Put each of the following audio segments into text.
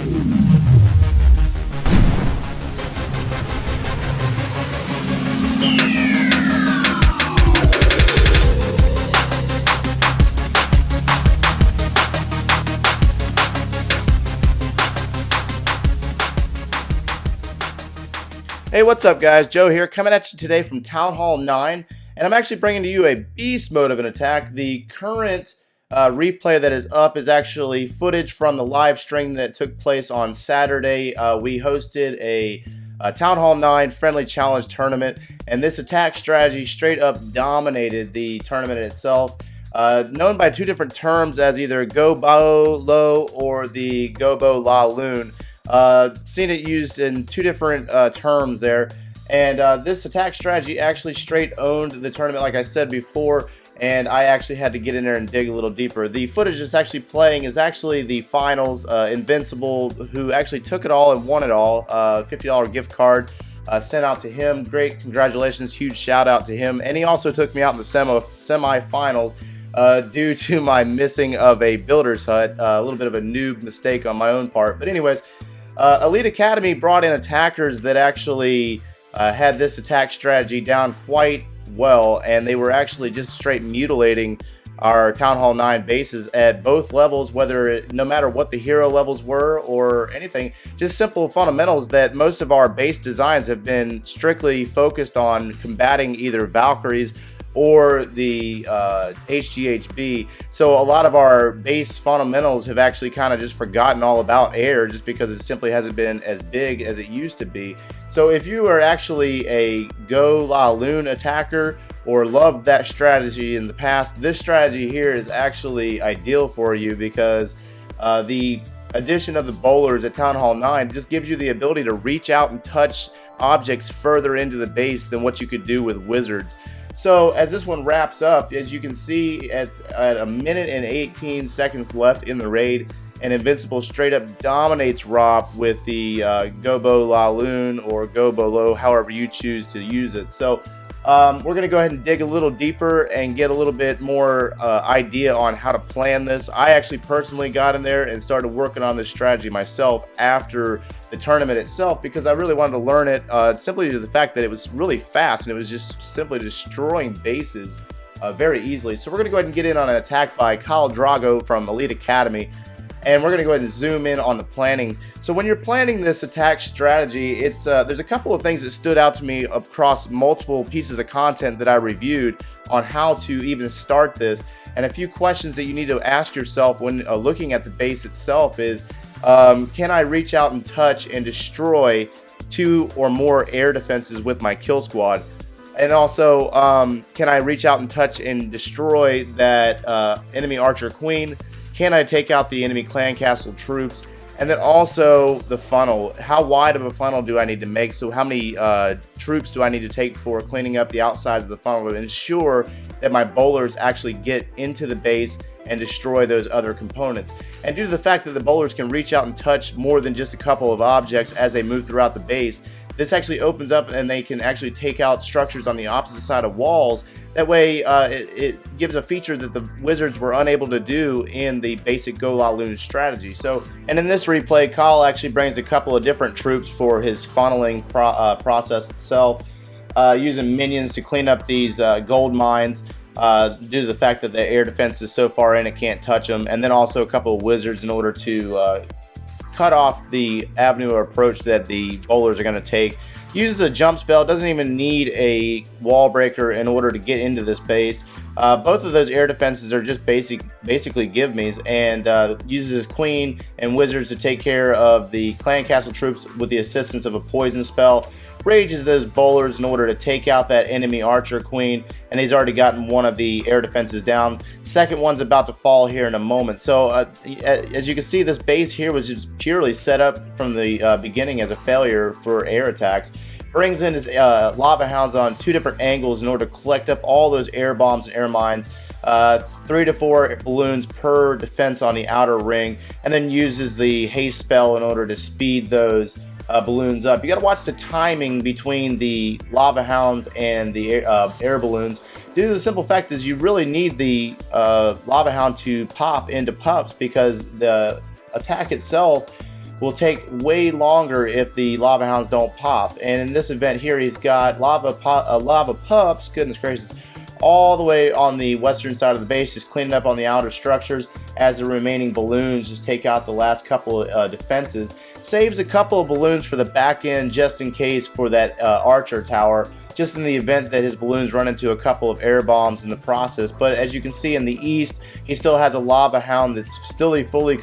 Hey, what's up guys? Joe here, coming at you today from Town Hall 9, and I'm actually bringing to you a beast mode of an attack. The current replay that is up is actually footage from the live stream that took place on Saturday. We hosted a Town Hall 9 friendly challenge tournament, and this attack strategy straight up dominated the tournament itself. Known by two different terms as either GOBOLO or the GOBOLO. Seen it used in two different terms there, and this attack strategy actually straight owned the tournament, like I said before, and I actually had to get in there and dig a little deeper. The footage that's actually playing is actually the finals. Invincible, who actually took it all and won it all, $50 gift card sent out to him. Great, congratulations, huge shout out to him. And he also took me out in the semi-finals due to my missing of a builder's hut, a little bit of a noob mistake on my own part. But anyways, Elite Academy brought in attackers that actually had this attack strategy down quite well, and they were actually just straight mutilating our Town Hall 9 bases at both levels, no matter what the hero levels were or anything. Just simple fundamentals that most of our base designs have been strictly focused on combating either Valkyries or the HGHB. So a lot of our base fundamentals have actually kind of just forgotten all about air, just because it simply hasn't been as big as it used to be. So if you are actually a GooLoon attacker or loved that strategy in the past, this strategy here is actually ideal for you, because the addition of the bowlers at Town Hall 9 just gives you the ability to reach out and touch objects further into the base than what you could do with wizards. So as this one wraps up, as you can see, at a minute and 18 seconds left in the raid, and Invincible straight up dominates ROP with the GOBOLO or GOBOLO, however you choose to use it. So we're going to go ahead and dig a little deeper and get a little bit more idea on how to plan this. I actually personally got in there and started working on this strategy myself after the tournament itself, because I really wanted to learn it, simply due to the fact that it was really fast and it was just simply destroying bases very easily. So we're going to go ahead and get in on an attack by Kyle Drago from Elite Academy, and we're going to go ahead and zoom in on the planning. So when you're planning this attack strategy, it's there's a couple of things that stood out to me across multiple pieces of content that I reviewed on how to even start this, and a few questions that you need to ask yourself when looking at the base itself is, can I reach out and touch and destroy 2 or more air defenses with my kill squad? And also, can I reach out and touch and destroy that enemy archer queen? Can I take out the enemy clan castle troops? And then also the funnel. How wide of a funnel do I need to make? So how many troops do I need to take for cleaning up the outsides of the funnel to ensure that my bowlers actually get into the base and destroy those other components? And due to the fact that the bowlers can reach out and touch more than just a couple of objects as they move throughout the base, this actually opens up and they can actually take out structures on the opposite side of walls. That way it gives a feature that the wizards were unable to do in the basic GooLoon strategy. So, and in this replay, Kyle actually brings a couple of different troops for his funneling process itself, using minions to clean up these gold mines, due to the fact that the air defense is so far in it can't touch them, and then also a couple of wizards in order to cut off the avenue or approach that the bowlers are going to take. Uses a jump spell, doesn't even need a wall breaker in order to get into this base. Both of those air defenses are just basically give me's, and uses his queen and wizards to take care of the clan castle troops with the assistance of a poison spell. Rages those bowlers in order to take out that enemy archer queen, and he's already gotten one of the air defenses down. Second one's about to fall here in a moment. So as you can see, this base here was just purely set up from the beginning as a failure for air attacks. Brings in his lava hounds on 2 different angles in order to collect up all those air bombs and air mines. 3 to 4 balloons per defense on the outer ring, and then uses the haste spell in order to speed those balloons up. You got to watch the timing between the lava hounds and the air balloons, due to the simple fact is you really need the lava hound to pop into pups, because the attack itself will take way longer if the lava hounds don't pop. And in this event here, he's got lava pups, goodness gracious, all the way on the western side of the base, just cleaning up on the outer structures as the remaining balloons just take out the last couple of defenses. Saves a couple of balloons for the back end just in case for that archer tower, just in the event that his balloons run into a couple of air bombs in the process. But as you can see in the east, he still has a lava hound that's still fully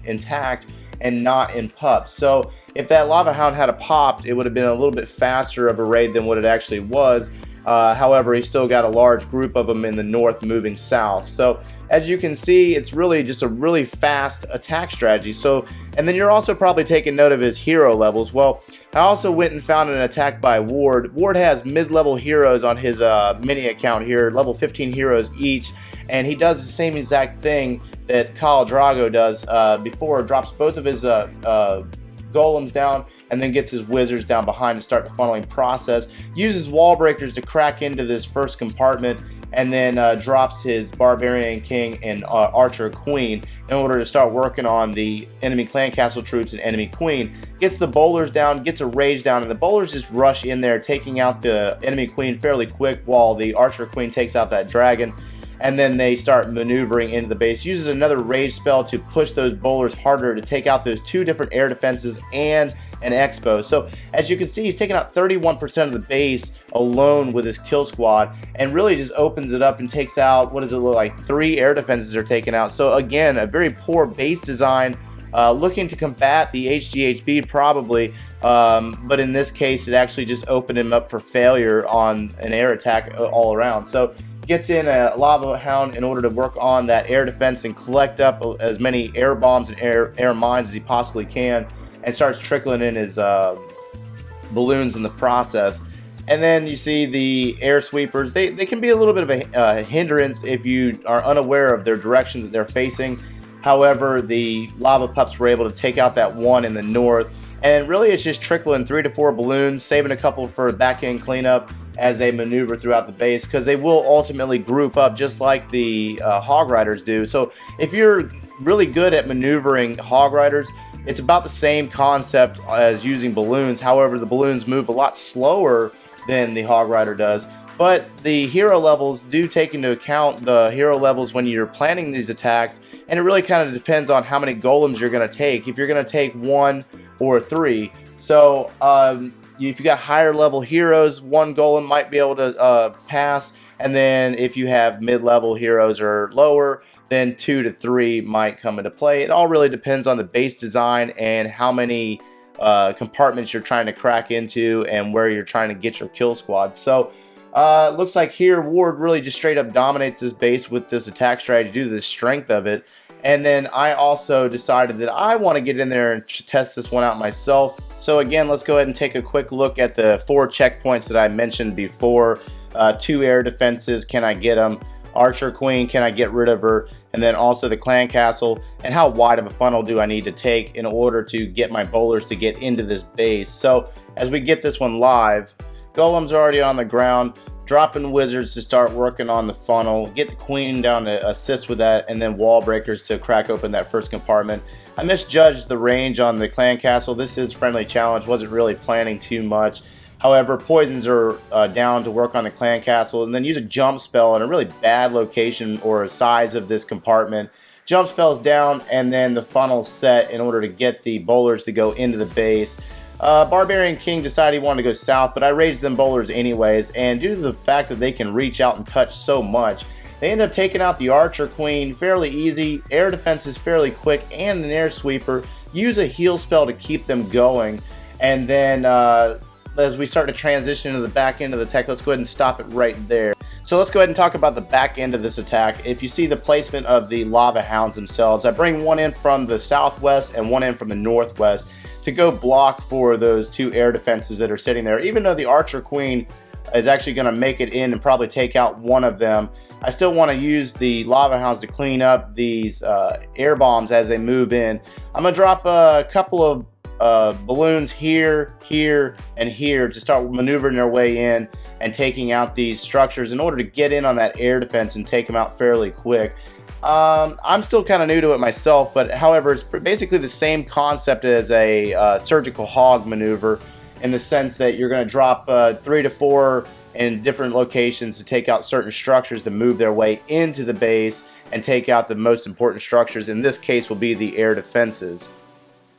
intact and not in pups. So if that lava hound had popped, it would have been a little bit faster of a raid than what it actually was. However, he's still got a large group of them in the north moving south. So as you can see, it's really just a really fast attack strategy. So, and then you're also probably taking note of his hero levels. Well, I also went and found an attack by Ward. Ward has mid-level heroes on his mini account here, level 15 heroes each, and he does the same exact thing that Khal Drago does before. Drops both of his golems down and then gets his wizards down behind to start the funneling process. Uses wall breakers to crack into this first compartment, and then drops his Barbarian King and Archer Queen in order to start working on the enemy clan castle troops and enemy queen. Gets the bowlers down, gets a rage down, and the bowlers just rush in there, taking out the enemy queen fairly quick while the Archer Queen takes out that dragon. And then they start maneuvering into the base. Uses another rage spell to push those bowlers harder to take out those two different air defenses and an expo. So as you can see, he's taking out 31% of the base alone with his kill squad, and really just opens it up and takes out, what does it look like, 3 air defenses are taken out. So again, a very poor base design, looking to combat the HGHB probably, but in this case it actually just opened him up for failure on an air attack all around. So gets in a lava hound in order to work on that air defense and collect up as many air bombs and air mines as he possibly can, and starts trickling in his balloons in the process. And then you see the air sweepers. They can be a little bit of a hindrance if you are unaware of their direction that they're facing. However, the lava pups were able to take out that one in the north, and really it's just trickling 3 to 4 balloons, saving a couple for back end cleanup as they maneuver throughout the base, because they will ultimately group up just like the Hog Riders do. So if you're really good at maneuvering Hog Riders, it's about the same concept as using balloons. However, the balloons move a lot slower than the Hog Rider does. But the hero levels do take into account the hero levels when you're planning these attacks, and it really kind of depends on how many golems you're going to take, if you're going to take 1 or 3. So if you got higher level heroes, 1 golem might be able to pass, and then if you have mid-level heroes or lower, then 2 to 3 might come into play. It all really depends on the base design and how many compartments you're trying to crack into and where you're trying to get your kill squad. So looks like here Ward really just straight up dominates this base with this attack strategy due to the strength of it. And then I also decided that I want to get in there and test this one out myself. So again, let's go ahead and take a quick look at the 4 checkpoints that I mentioned before. 2 air defenses, can I get them? Archer Queen, can I get rid of her? And then also the clan castle, and how wide of a funnel do I need to take in order to get my bowlers to get into this base. So as we get this one live, golems are already on the ground, dropping wizards to start working on the funnel, get the queen down to assist with that, and then wall breakers to crack open that first compartment. I misjudged the range on the clan castle. This is friendly challenge, wasn't really planning too much. However, poisons are down to work on the clan castle, and then use a jump spell in a really bad location or size of this compartment. Jump spells down, and then the funnel set in order to get the bowlers to go into the base. Barbarian King decided he wanted to go south, but I raised them bowlers anyways, and due to the fact that they can reach out and touch so much, they end up taking out the Archer Queen fairly easy, air defense is fairly quick, and an air sweeper. Use a heal spell to keep them going, and then as we start to transition into the back end of the tech, let's go ahead and stop it right there. So let's go ahead and talk about the back end of this attack. If you see the placement of the lava hounds themselves, I bring one in from the southwest and one in from the northwest to go block for those 2 air defenses that are sitting there. Even though the Archer Queen is actually going to make it in and probably take out one of them, I still want to use the lava hounds to clean up these air bombs as they move in. I'm going to drop a couple of balloons here, here, and here to start maneuvering their way in and taking out these structures in order to get in on that air defense and take them out fairly quick. I'm still kind of new to it myself, but however, it's basically the same concept as a surgical hog maneuver, in the sense that you're going to drop 3 to 4 in different locations to take out certain structures to move their way into the base and take out the most important structures. In this case will be the air defenses.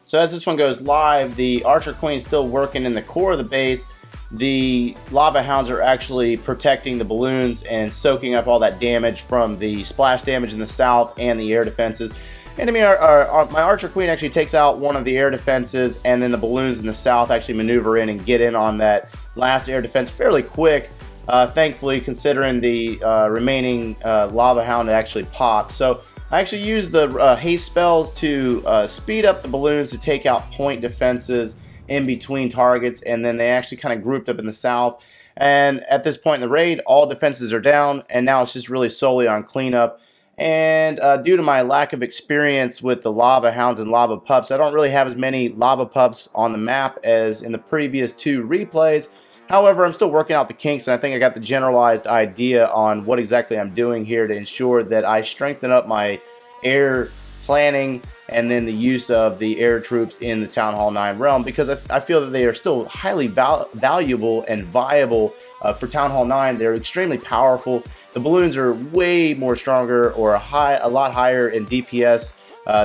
So as this one goes live, the Archer Queen is still working in the core of the base. The lava hounds are actually protecting the balloons and soaking up all that damage from the splash damage in the south and the air defenses. My Archer Queen actually takes out one of the air defenses, and then the balloons in the south actually maneuver in and get in on that last air defense fairly quick, thankfully, considering the remaining lava hound actually popped. So I actually used the haste spells to speed up the balloons to take out point defenses in between targets, and then they actually kind of grouped up in the south. And at this point in the raid, all defenses are down, and now it's just really solely on cleanup. And due to my lack of experience with the lava hounds and lava pups, I don't really have as many lava pups on the map as in the previous 2 replays. However, I'm still working out the kinks, and I think I got the generalized idea on what exactly I'm doing here to ensure that I strengthen up my air planning and then the use of the air troops in the Town Hall 9 realm, because I feel that they are still highly valuable and viable for Town Hall 9. They're extremely powerful. The balloons are way more stronger, or a lot higher in DPS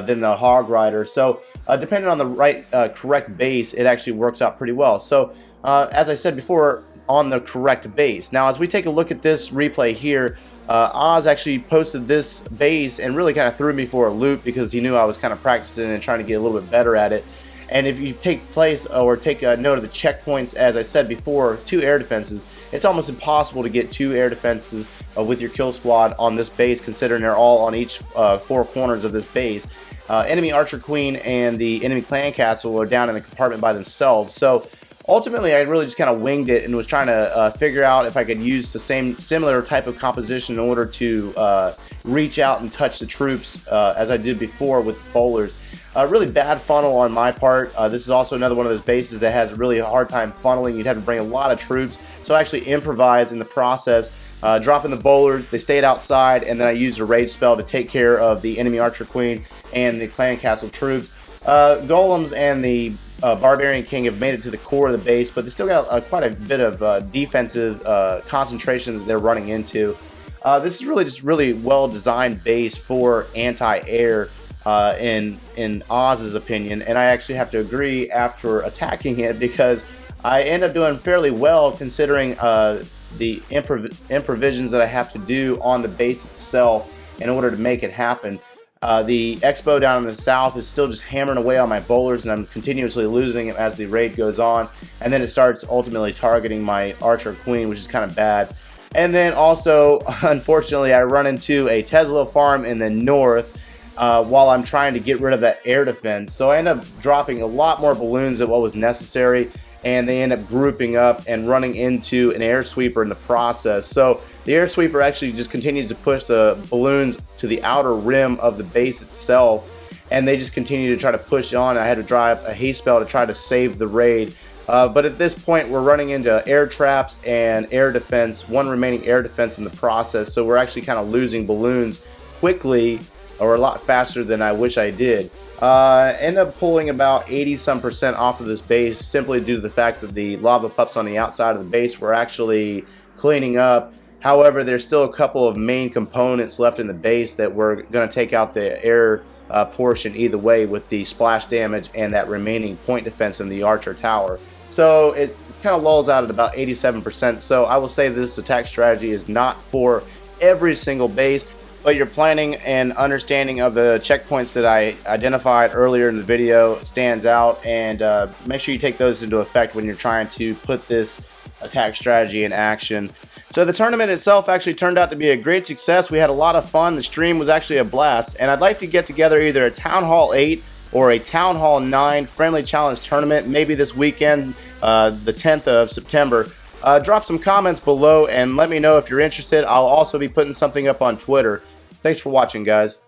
than the Hog Rider. So depending on the correct base, it actually works out pretty well. So as I said before, on the correct base. Now as we take a look at this replay here, Oz actually posted this base and really kind of threw me for a loop, because he knew I was kind of practicing and trying to get a little bit better at it. And if you take note of the checkpoints, as I said before, 2 air defenses, it's almost impossible to get 2 air defenses with your kill squad on this base, considering they're all on each 4 corners of this base. Enemy Archer Queen and the enemy clan castle are down in the compartment by themselves. So ultimately, I really just kind of winged it and was trying to figure out if I could use the similar type of composition in order to reach out and touch the troops as I did before with bowlers. Really bad funnel on my part. This is also another one of those bases that has really a hard time funneling. You'd have to bring a lot of troops. So I actually improvised in the process, dropping the bowlers. They stayed outside, and then I used a rage spell to take care of the enemy Archer Queen and the clan castle troops. Golems and the Barbarian King have made it to the core of the base, but they still got quite a bit of defensive concentration that they're running into. This is really just really well designed base for anti-air in Oz's opinion, and I actually have to agree after attacking it, because I end up doing fairly well considering the improvisions that I have to do on the base itself in order to make it happen. The Expo down in the south is still just hammering away on my bowlers, and I'm continuously losing it as the raid goes on, and then it starts ultimately targeting my Archer Queen, which is kind of bad. And then also, unfortunately, I run into a Tesla farm in the north while I'm trying to get rid of that air defense, so I end up dropping a lot more balloons than what was necessary, and they end up grouping up and running into an air sweeper in the process. So the air sweeper actually just continues to push the balloons to the outer rim of the base itself, and they just continue to try to push on. I had to drive a haste spell to try to save the raid. But at this point, we're running into air traps and air defense, 1 remaining air defense in the process, so we're actually kind of losing balloons quickly, or a lot faster than I wish I did. End up pulling about 80% off of this base, simply due to the fact that the lava pups on the outside of the base were actually cleaning up. However, there's still a couple of main components left in the base that we're going to take out the air portion either way, with the splash damage and that remaining point defense in the Archer Tower. So it kind of lulls out at about 87%. So I will say this attack strategy is not for every single base, but your planning and understanding of the checkpoints that I identified earlier in the video stands out, and make sure you take those into effect when you're trying to put this attack strategy in action. So the tournament itself actually turned out to be a great success. We had a lot of fun. The stream was actually a blast, and I'd like to get together either a Town Hall 8 or a Town Hall 9 friendly challenge tournament, maybe this weekend, the 10th of September. Drop some comments below and let me know if you're interested. I'll also be putting something up on Twitter. Thanks for watching, guys.